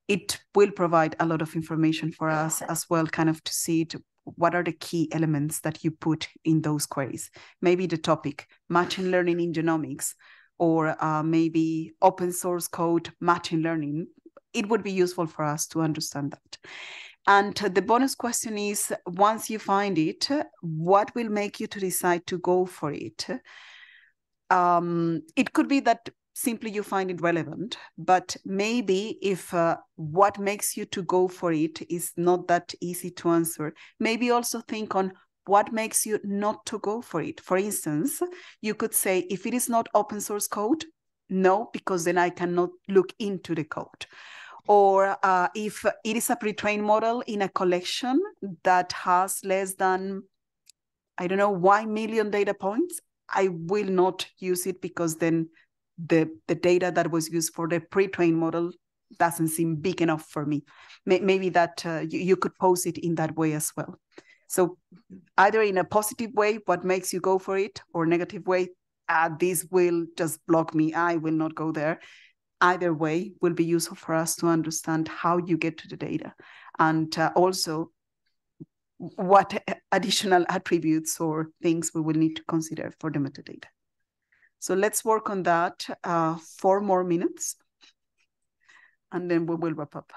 it will provide a lot of information for us as well, kind of to see what are the key elements that you put in those queries. Maybe the topic, machine learning in genomics, or maybe open source code machine learning. It would be useful for us to understand that. And the bonus question is, once you find it, what will make you to decide to go for it? It could be that simply you find it relevant, but maybe if what makes you to go for it is not that easy to answer, maybe also think on what makes you not to go for it. For instance, you could say, if it is not open source code, no, because then I cannot look into the code. Or if it is a pre-trained model in a collection that has less than, I don't know, 1 million data points, I will not use it because then the data that was used for the pre-trained model doesn't seem big enough for me. Maybe that you could pose it in that way as well. So either in a positive way, what makes you go for it, or negative way, this will just block me, I will not go there. Either way will be useful for us to understand how you get to the data, and also what additional attributes or things we will need to consider for the metadata. So let's work on that 4 more minutes, and then we will wrap up.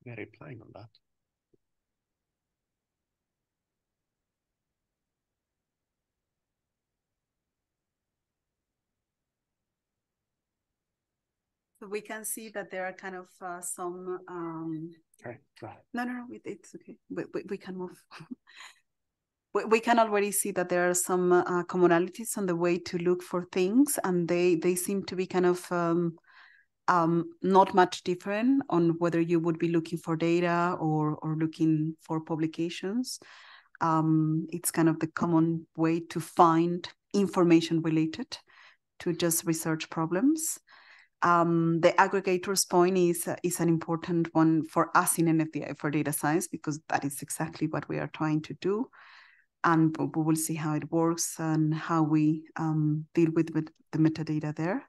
they're replying on that. So we can see that there are kind of some. Okay, no, it's okay. We can move. We can already see that there are some commonalities on the way to look for things, and they seem to be kind of not much different on whether you would be looking for data or looking for publications. It's kind of the common way to find information related to just research problems. The aggregators point is an important one for us in NFDI for data science, because that is exactly what we are trying to do. And we will see how it works and how we deal with the metadata there.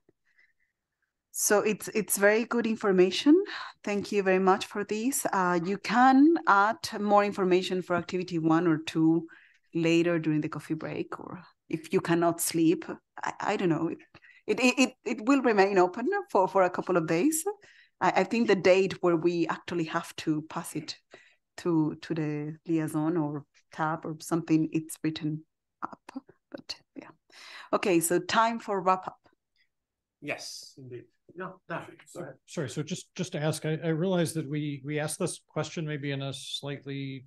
So it's very good information. Thank you very much for this. You can add more information for activity 1 or 2 later during the coffee break, or if you cannot sleep, I don't know. It will remain open for a couple of days. I think the date where we actually have to pass it to the liaison or tab or something, it's written up. But yeah. Okay, so time for wrap up. Yes, indeed. No, definitely. Go ahead. Sorry, so just to ask, I realized that we asked this question maybe in a slightly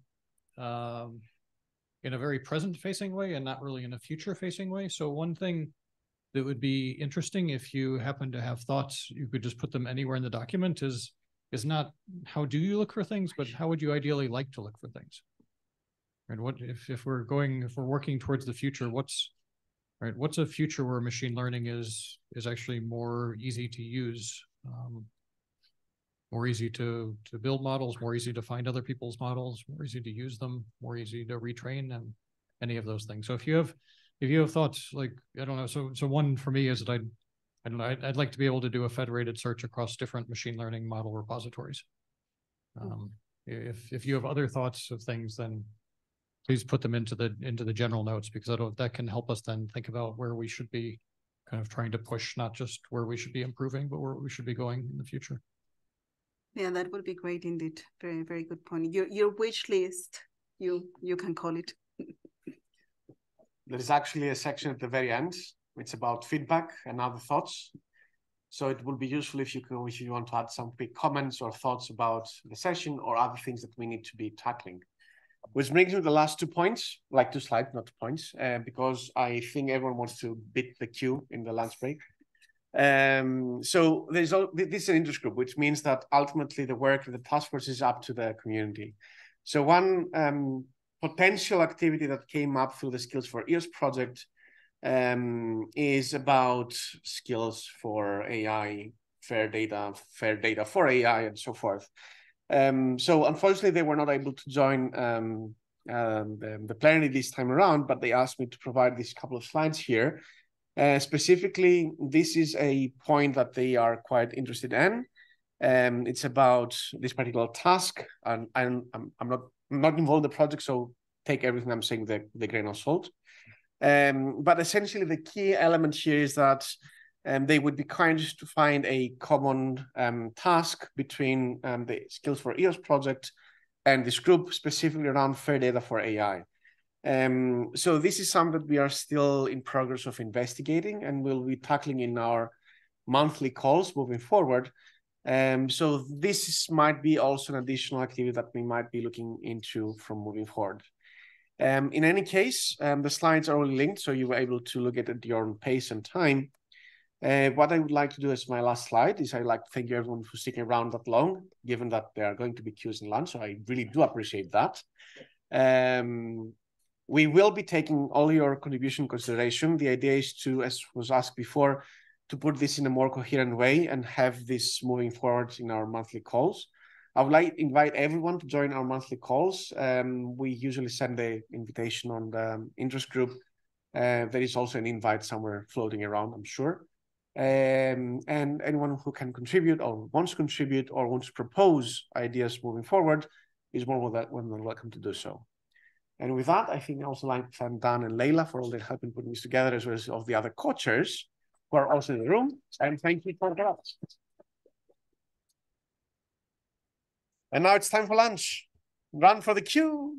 in a very present-facing way and not really in a future-facing way. So one thing that would be interesting, if you happen to have thoughts, you could just put them anywhere in the document, is not how do you look for things, but how would you ideally like to look for things? And what if we're working towards the future, what's a future where machine learning is actually more easy to use, more easy to build models, more easy to find other people's models, more easy to use them, more easy to retrain, and any of those things. So if you have thoughts, like, I don't know, so one for me is that I'd like to be able to do a federated search across different machine learning model repositories. If you have other thoughts of things, then please put them into the general notes, because that can help us then think about where we should be kind of trying to push, not just where we should be improving, but where we should be going in the future. Yeah, that would be great indeed. Very, very good point. Your wish list, you can call it. There is actually a section at the very end. It's about feedback and other thoughts. So it will be useful if you want to add some quick comments or thoughts about the session or other things that we need to be tackling. Which brings me to the last 2 points, like 2 slides, not 2 points, because I think everyone wants to beat the queue in the lunch break. So this is an interest group, which means that ultimately the work of the task force is up to the community. So one potential activity that came up through the Skills for EOS project is about skills for AI, fair data for AI, and so forth. So unfortunately, they were not able to join the plenary this time around, but they asked me to provide these couple of slides here. Specifically, this is a point that they are quite interested in. It's about this particular task, and I'm not involved in the project, so take everything I'm saying with a grain of salt. But essentially, the key element here is that they would be kind to find a common task between the Skills for EOS project and this group, specifically around fair data for AI. So this is something that we are still in progress of investigating, and we'll be tackling in our monthly calls moving forward. So this might be also an additional activity that we might be looking into from moving forward. In any case, the slides are already linked, so you were able to look at your own pace and time. What I would like to do as my last slide is I'd like to thank you everyone for sticking around that long, given that there are going to be queues in lunch, so I really do appreciate that. We will be taking all your contribution consideration. The idea is to, as was asked before, to put this in a more coherent way and have this moving forward in our monthly calls. I would like to invite everyone to join our monthly calls. We usually send the invitation on the interest group. There is also an invite somewhere floating around, I'm sure. And anyone who can contribute or wants to contribute or wants to propose ideas moving forward is more than welcome to do so. And with that, I think I also like to thank Dan and Leila for all their help in putting this together, as well as of the other co-chairs who are also in the room. And thank you for that. And now it's time for lunch. Run for the queue.